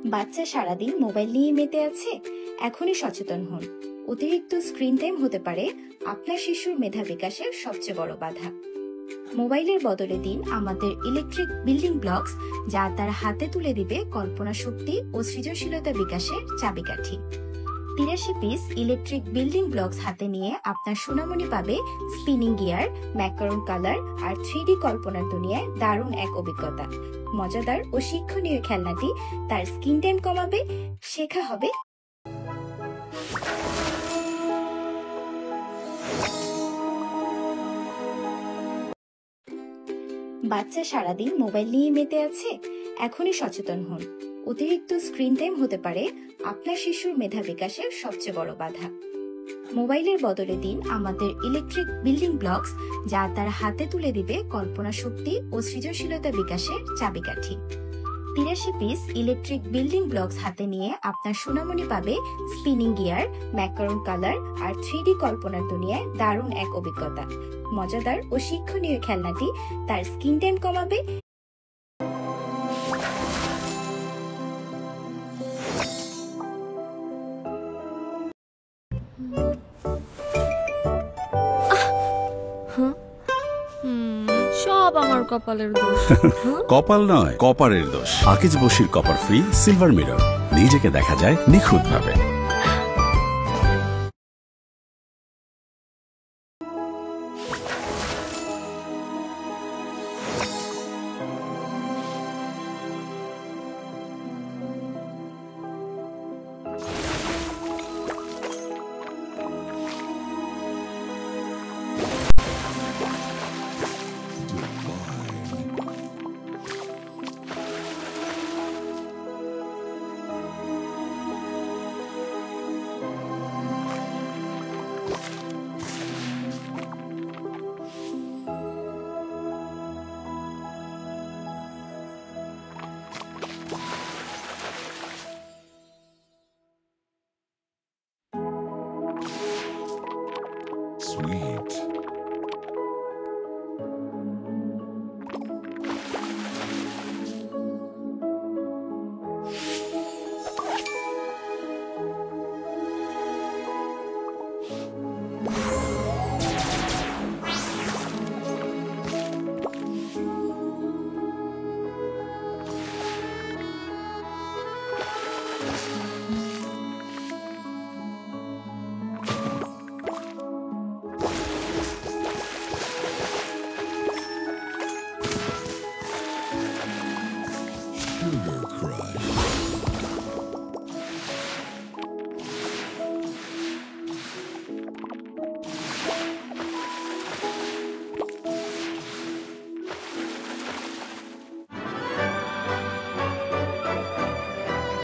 বাচ্চা সারাদিন মোবাইল নিয়ে মেতে আছে, এখনই সচেতন হন। অতিরিক্ত স্ক্রিন টাইম হতে পারে আপনার শিশুর মেধা বিকাশের সবচেয়ে বড় বাধা। মোবাইলের বদলে দিন আমাদের ইলেকট্রিক বিল্ডিং ব্লকস, যা তার হাতে তুলে দিবে কল্পনা শক্তি ও সৃজনশীলতা বিকাশের চাবিকাঠি। 83 পিস ইলেকট্রিক বিল্ডিং ব্লকস হাতে নিয়ে আপনার সোনামণি পাবে স্পিনিং গিয়ার, ম্যাকারন কালার আর 3D কল্পনার দুনিয়ায় দারুণ এক অভিজ্ঞতা। মজাদার ও শিক্ষণীয় খেলনাটি তার স্ক্রিন টাইম কমাবে, শেখা হবে বাচ্চা সারাদিন মোবাইল নিয়ে মেতে আছে, এখনই সচেতন হন। অতিরিক্ত স্ক্রিন টাইম হতে পারে আপনার শিশুর মেধা বিকাশের সবচেয়ে বড় বাধা। মোবাইলের বদলে দিন আমাদের ইলেকট্রিক বিল্ডিং ব্লকস, যা তার হাতে তুলে দিবে কল্পনা শক্তি ও সৃজনশীলতা বিকাশের চাবিকাঠি। 83 পিস ইলেকট্রিক বিল্ডিং ব্লকস হাতে নিয়ে আপনার সোনামণি পাবে স্পিনিং গিয়ার, ম্যাকারন কালার আর 3D কল্পনার দুনিয়ায় দারুণ এক অভিজ্ঞতা। মজাদার ও শিক্ষণীয় খেলনাটি তার স্ক্রিন টাইম কমাবে, সব আমার কপালের দোষ। কপাল নয়, কপারের দোষ। Akij Bashir copper free silver mirror, নিজেকে দেখা যায় নিখুঁতভাবে। Sweet. Sugar Crush.